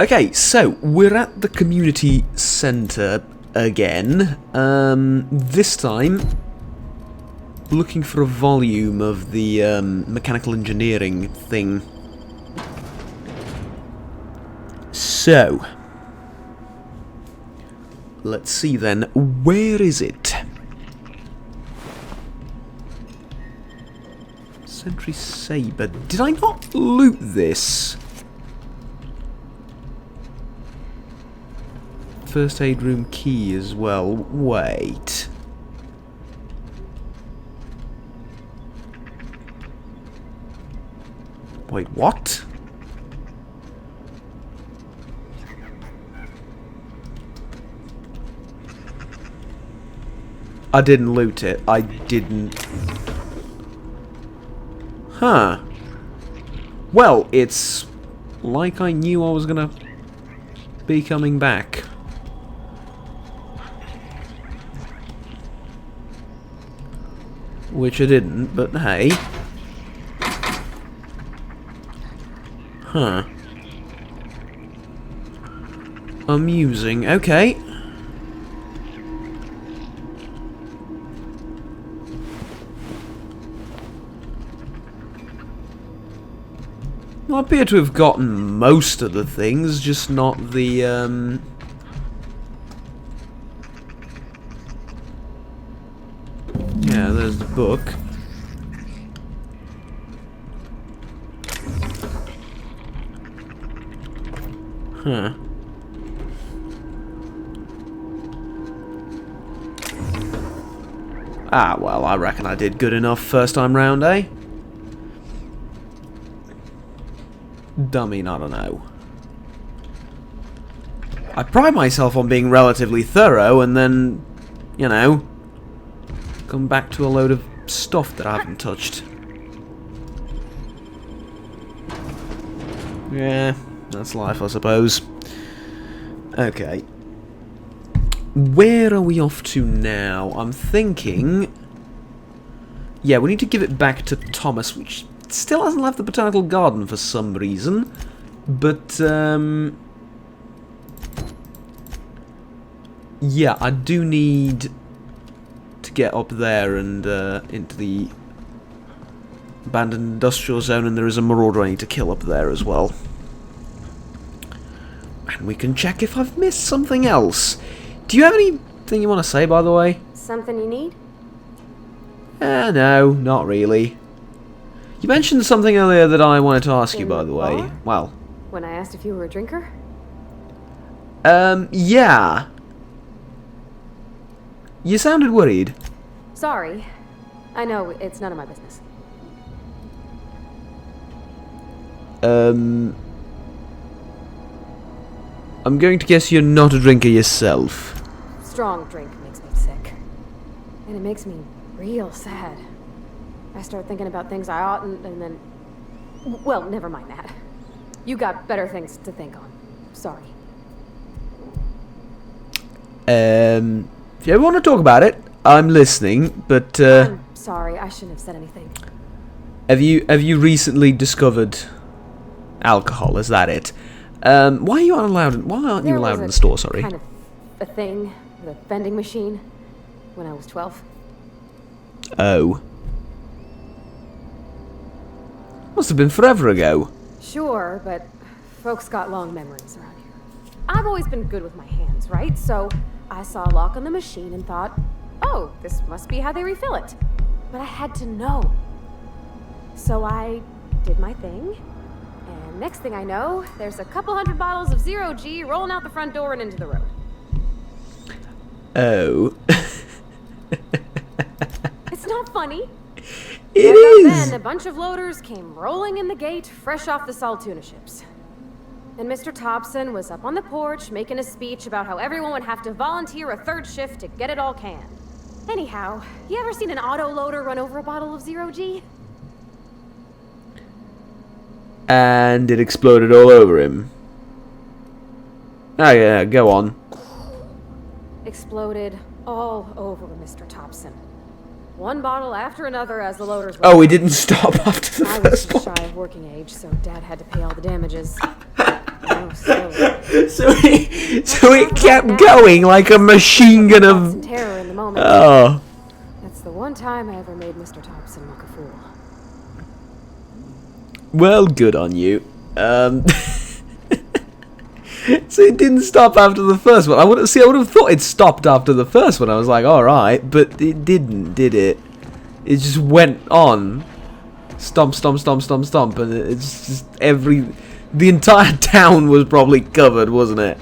Okay, so we're at the community centre again. This time, looking for a volume of the mechanical engineering thing. So, let's see then. Where is it? Sentry Saber. Did I not loot this? First aid room key as well. Wait. Wait, what? I didn't loot it. I didn't. Huh. Well, it's like I knew I was gonna be coming back. Which I didn't, but hey. Huh. Amusing. Okay. I appear to have gotten most of the things, just not the, yeah, there's the book. Huh. Ah, well, I reckon I did good enough first time round, eh? Dummy, I don't know. I pride myself on being relatively thorough and then, you know, come back to a load of stuff that I haven't touched. Yeah, that's life, I suppose. Okay. Where are we off to now? I'm thinking... Yeah, we need to give it back to Thomas, which still hasn't left the botanical garden for some reason. But, yeah, I do need to get up there and into the abandoned industrial zone, and there is a marauder I need to kill up there as well. And we can check if I've missed something else. Do you have anything you want to say, by the way? Something you need? No, not really. You mentioned something earlier that I wanted to ask you, by the way. Bar? Well, When I asked if you were a drinker? Yeah. You sounded worried. Sorry. I know, it's none of my business. I'm going to guess you're not a drinker yourself. Strong drink makes me sick. And it makes me real sad. I start thinking about things I oughtn't, and then... Well, never mind that. You got better things to think on. Sorry. If you ever want to talk about it, I'm listening, but, I'm sorry, I shouldn't have said anything. Have you recently discovered alcohol? Is that it? Why aren't you allowed in the store, sorry? Kind of a thing with a vending machine when I was 12. Oh. Must have been forever ago. Sure, but folks got long memories around here. I've always been good with my hands, right? So I saw a lock on the machine and thought, oh, this must be how they refill it. But I had to know. So I did my thing, and next thing I know, there's a couple hundred bottles of 0G rolling out the front door and into the road. Oh. It's not funny. It Right is! then, a bunch of loaders came rolling in the gate, fresh off the Saltuna ships. And Mr. Thompson was up on the porch making a speech about how everyone would have to volunteer a third shift to get it all canned. Anyhow, you ever seen an auto loader run over a bottle of 0G? And it exploded all over him. Oh yeah, go on. Exploded all over Mr. Thompson. One bottle after another as the loaders were... Oh, he didn't stop after the I was first just one. shy of working age, so Dad had to pay all the damages. I was possibility. So it kept going like a machine gun of... Terror in the moment. Oh. That's the one time I ever made Mr. Thompson look a fool. Well, good on you. So it didn't stop after the first one. I would have thought it stopped after the first one. I was like, all right, but it didn't, did it? It just went on, stomp, stomp, stomp, stomp, stomp, and it's just the entire town was probably covered, wasn't it?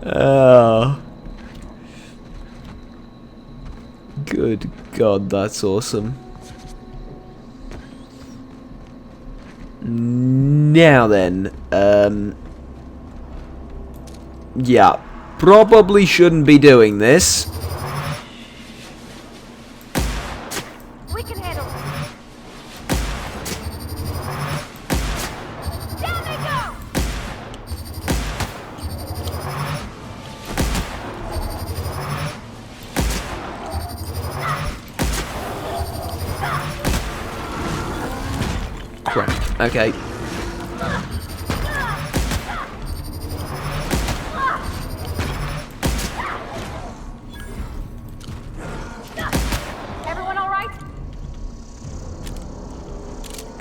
Oh, good God, that's awesome. Now then, yeah, probably shouldn't be doing this. We can handle it. Down they go. Crap. Okay.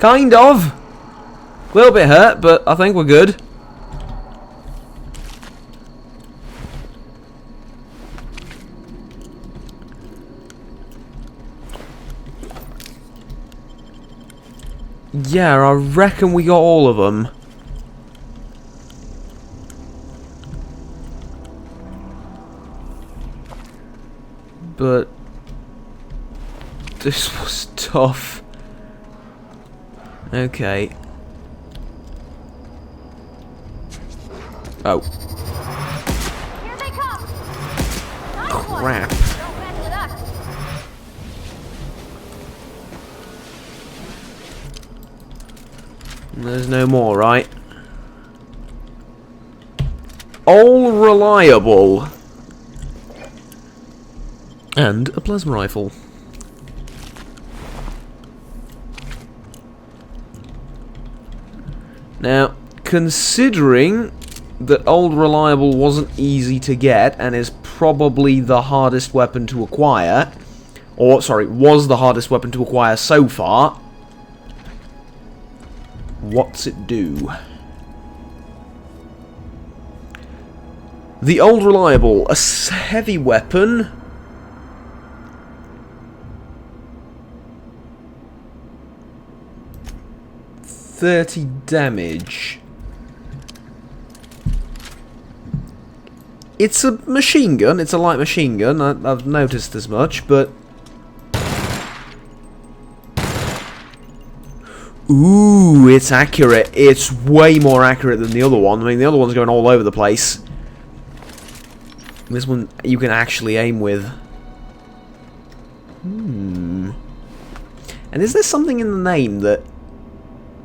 Kind of. A little bit hurt, but I think we're good. Yeah, I reckon we got all of them. But this was tough. Okay. Oh. Here they come. Nice Crap. one. Don't mess with us. There's no more, right? All reliable. And a plasma rifle. Now, considering that Old Reliable wasn't easy to get and is probably the hardest weapon to acquire, or, sorry, was the hardest weapon to acquire so far, what's it do? The Old Reliable, a heavy weapon. .30 damage. It's a machine gun, it's a light machine gun, I've noticed as much, but... Ooh, it's accurate. It's way more accurate than the other one. I mean, the other one's going all over the place. This one you can actually aim with. And is there something in the name that...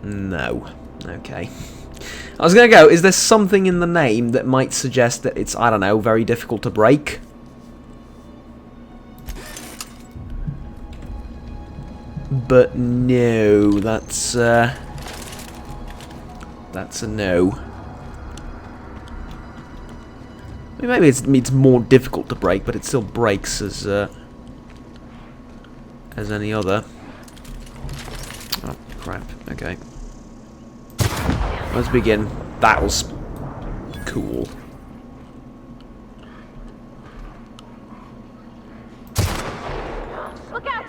No. Okay. I was gonna go, is there something in the name that might suggest that it's, I don't know, very difficult to break? But no, that's a no. I mean, maybe it's more difficult to break, but it still breaks as any other. Oh, crap. Okay. Let's begin. That was cool. Look out!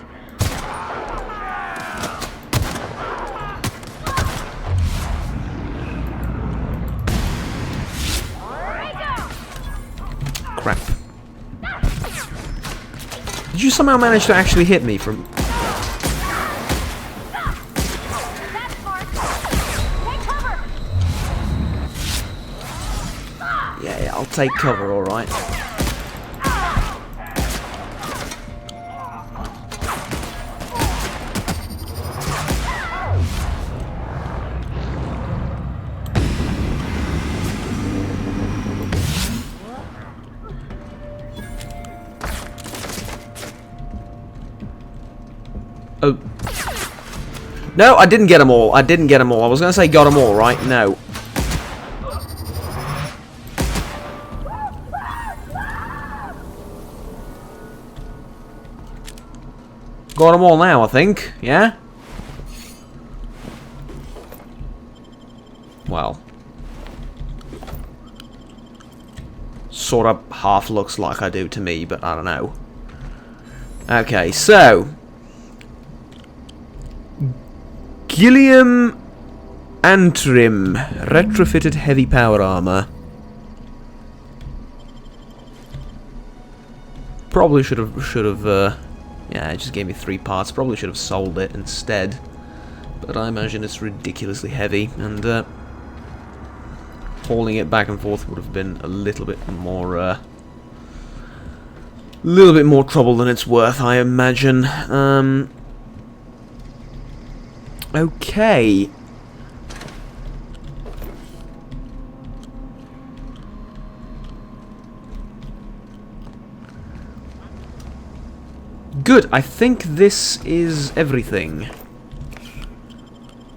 Crap. Did you somehow manage to actually hit me from... Yeah, I'll take cover, alright. Oh. No, I didn't get them all. I didn't get them all. I was going to say got them all, right? No. Got them all now, I think. Yeah? Well. Sort of half looks like I do to me, but I don't know. Okay, so... Gilliam Antrim. Retrofitted heavy power armor. Probably should have, yeah, it just gave me 3 parts. Probably should have sold it instead. But I imagine it's ridiculously heavy, and, hauling it back and forth would have been a little bit more trouble than it's worth, I imagine. Okay. Good, I think this is everything.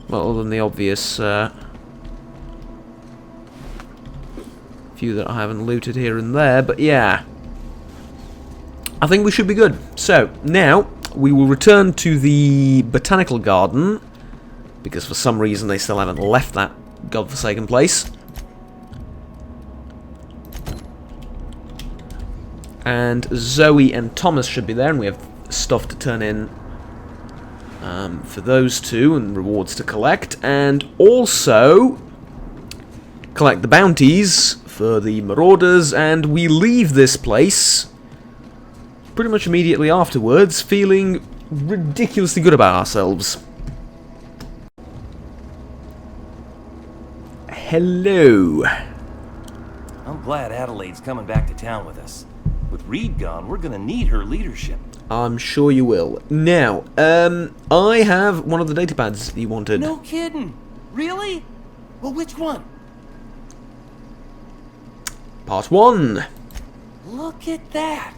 Well, other than the obvious, few that I haven't looted here and there, but yeah. I think we should be good. So, now, we will return to the botanical garden, because for some reason they still haven't left that godforsaken place. And Zoe and Thomas should be there, and we have stuff to turn in for those two, and rewards to collect, and also collect the bounties for the marauders, and we leave this place pretty much immediately afterwards, feeling ridiculously good about ourselves. Hello. I'm glad Adelaide's coming back to town with us. With Reed gone, we're gonna need her leadership. I'm sure you will. Now, I have one of the data pads you wanted. No kidding. Really? Well, which one? Part 1. Look at that.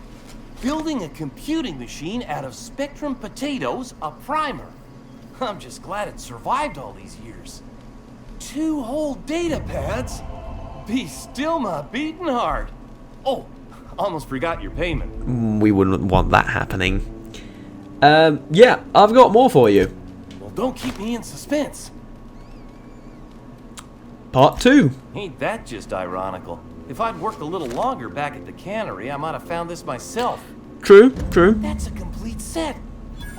Building a computing machine out of Spectrum potatoes, a primer. I'm just glad it survived all these years. 2 whole data pads? Be still my beating heart. Oh, almost forgot your payment. We wouldn't want that happening. Yeah, I've got more for you. Well, don't keep me in suspense. Part 2. Ain't that just ironical? If I'd worked a little longer back at the cannery, I might have found this myself. True, true. That's a complete set.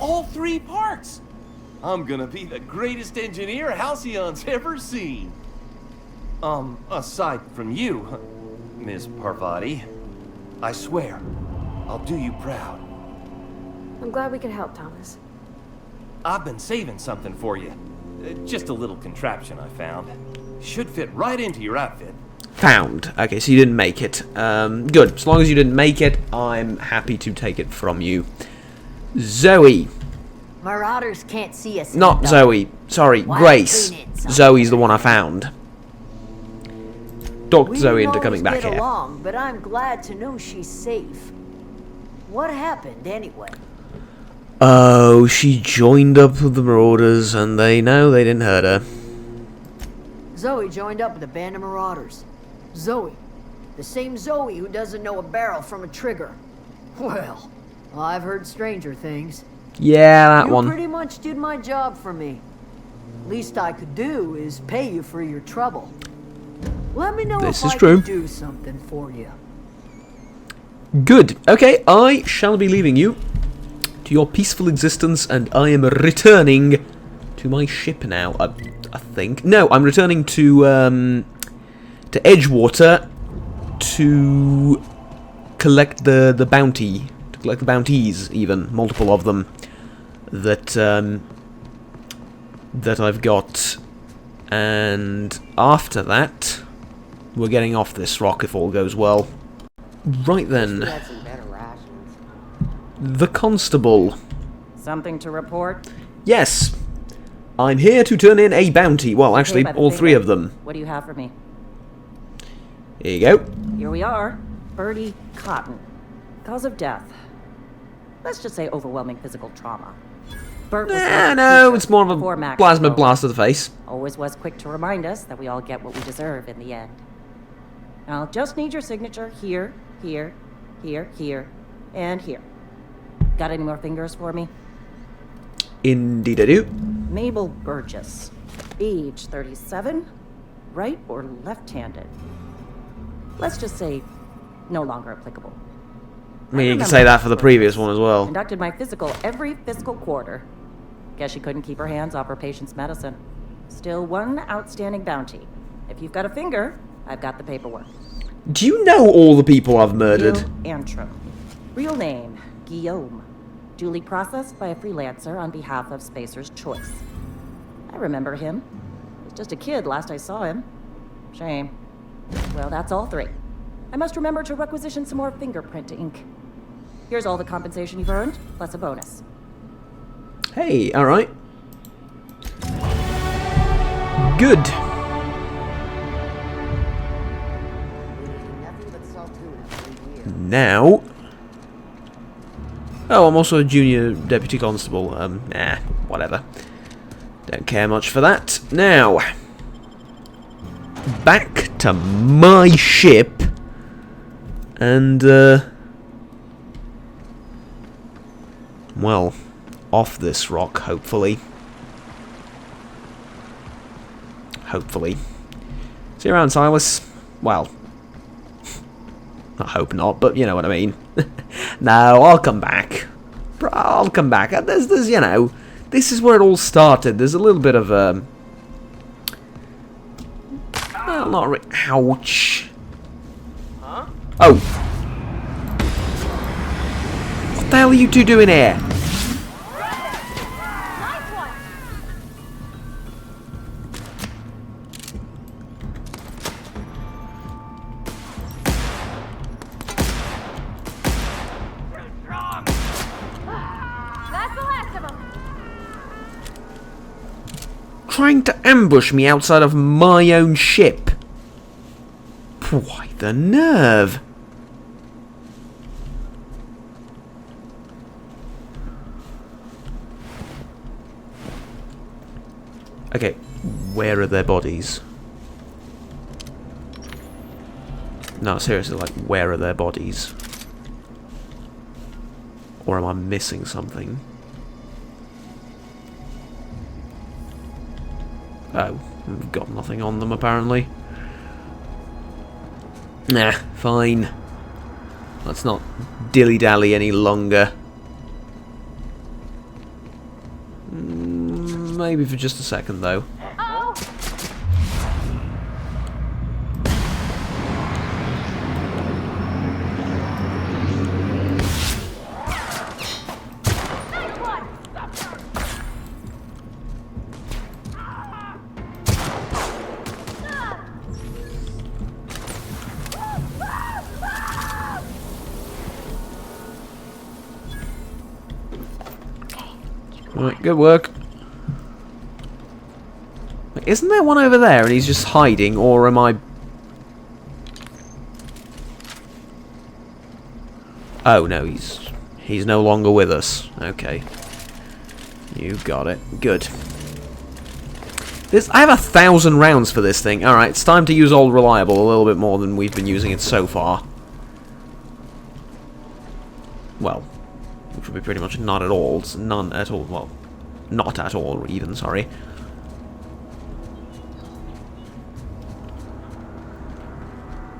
All 3 parts. I'm gonna be the greatest engineer Halcyon's ever seen. Aside from you, Miss Parvati. I swear, I'll do you proud. I'm glad we could help, Thomas. I've been saving something for you. Just a little contraption I found. Should fit right into your outfit. Found. Okay, so you didn't make it. Good. As long as you didn't make it, I'm happy to take it from you. Zoe. Marauders can't see us. Not Zoe. Sorry, Grace. Zoe's the one I found. Talked Zoe into coming back here. Along, but I'm glad to know she's safe. What happened anyway? Oh, she joined up with the Marauders, and they didn't hurt her. Zoe joined up with a band of Marauders. Zoe. The same Zoe who doesn't know a barrel from a trigger. Well, I've heard stranger things. Yeah, that one. You pretty much did my job for me. Least I could do is pay you for your trouble. Let me know if I can do something for you. Good. Okay, I shall be leaving you to your peaceful existence, and I am returning to my ship now. I think. No, I'm returning to Edgewater to collect the bounty, to collect the bounties, even multiple of them that that I've got, and after that, we're getting off this rock if all goes well. Right then. The Constable. Something to report? Yes. I'm here to turn in a bounty. Well, actually, all 3 of them. What do you have for me? Here you go. Here we are. Birdie Cotton. Cause of death. Let's just say overwhelming physical trauma. Bert was no, it's more of a plasma blast to the face. Always was quick to remind us that we all get what we deserve in the end. I'll just need your signature here, here, here, here, and here. Got any more fingers for me? Indeed-a-do. Mabel Burgess, age 37, right or left-handed? Let's just say no longer applicable. I mean, you can say that for the previous one as well. Conducted my physical every fiscal quarter. Guess she couldn't keep her hands off her patient's medicine. Still one outstanding bounty. If you've got a finger, I've got the paperwork. Do you know all the people I've murdered? Gil Antrim. Real name, Guillaume. Duly processed by a freelancer on behalf of Spacer's Choice. I remember him. He was just a kid last I saw him. Shame. Well, that's all three. I must remember to requisition some more fingerprint ink. Here's all the compensation you've earned, plus a bonus. Hey, alright. Good. Now... Oh, I'm also a junior deputy constable. Nah, whatever. Don't care much for that. Now... Back to my ship. And, well, off this rock, hopefully. Hopefully. See you around, Silas. Well, I hope not, but you know what I mean. No, I'll come back. I'll come back. There's, you know, this is where it all started. There's a little bit of, well, not really. Ouch. Huh? Oh. What the hell are you two doing here? Trying to ambush me outside of my own ship. Why, the nerve. Okay, where are their bodies? No, seriously, like, where are their bodies? Or am I missing something? Oh, I've got nothing on them apparently. Nah, fine. Let's not dilly-dally any longer. Maybe for just a second though. Right, good work. Isn't there one over there and he's just hiding, or am I... Oh no, he's no longer with us. Okay. You got it. Good. I have 1,000 rounds for this thing. Alright, it's time to use Old Reliable a little bit more than we've been using it so far. Well, which would be pretty much not at all. It's none at all. Well, not at all, even, sorry.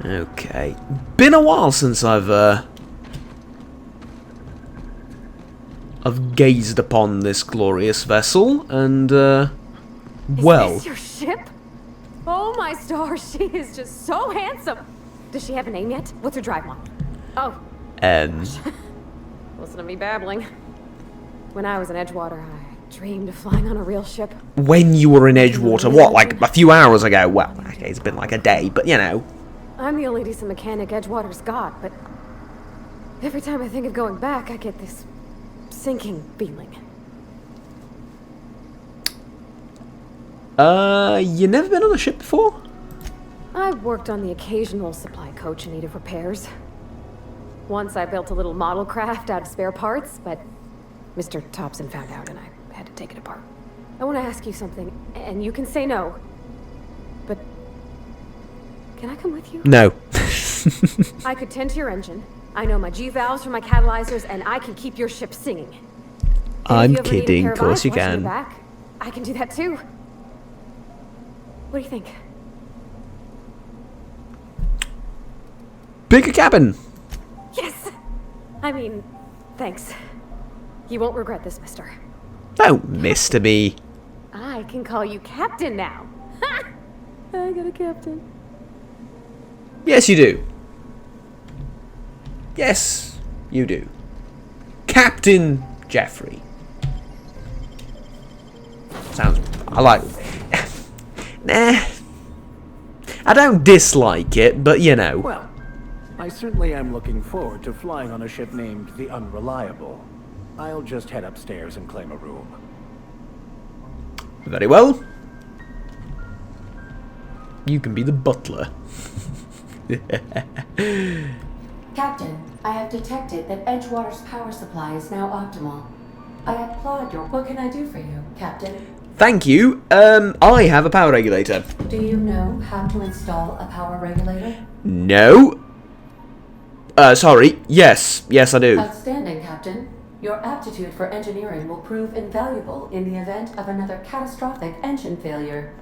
Okay. Been a while since I've gazed upon this glorious vessel, and, well... Is this your ship? Oh my stars, she is just so handsome! Does she have a name yet? What's her drive one? Oh. Listen to me babbling. When I was in Edgewater, I dreamed of flying on a real ship. When you were in Edgewater, what, like a few hours ago? Well, okay, it's been like a day, but you know. I'm the only decent mechanic Edgewater's got, but every time I think of going back, I get this sinking feeling. You never been on a ship before? I've worked on the occasional supply coach in need of repairs. Once I built a little model craft out of spare parts, but Mr. Thompson found out and I had to take it apart. I want to ask you something, and you can say no, but can I come with you? No. I could tend to your engine. I know my G-valves for my catalyzers, and I can keep your ship singing. I'm if you ever need a kidding, pair of course eyes you watching your can. back, I can do that too. What do you think? Pick a cabin! Yes! I mean, thanks. You won't regret this, mister. Don't mister me. I can call you Captain now. Ha! I got a captain. Yes, you do. Yes, you do. Captain Jeffrey. Sounds... I like... Nah. I don't dislike it, but you know. Well, I certainly am looking forward to flying on a ship named the Unreliable. I'll just head upstairs and claim a room. Very well. You can be the butler. Captain, I have detected that Edgewater's power supply is now optimal. I applaud your... What can I do for you, Captain? Thank you. I have a power regulator. Do you know how to install a power regulator? No. Sorry. Yes. Yes, I do. Outstanding, Captain. Your aptitude for engineering will prove invaluable in the event of another catastrophic engine failure.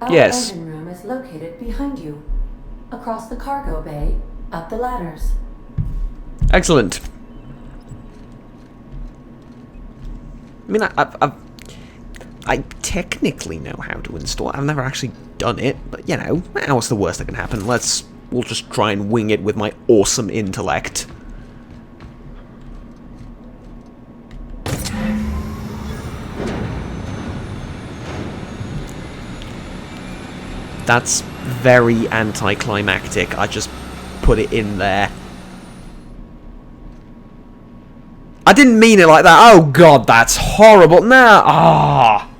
Our Yes. engine room is located behind you. Across the cargo bay, up the ladders. Excellent. I mean, I technically know how to install it. I've never actually done it, but you know, what's the worst that can happen? We'll just try and wing it with my awesome intellect. That's very anticlimactic. I just put it in there. I didn't mean it like that. Oh god, that's horrible. Nah. Ah.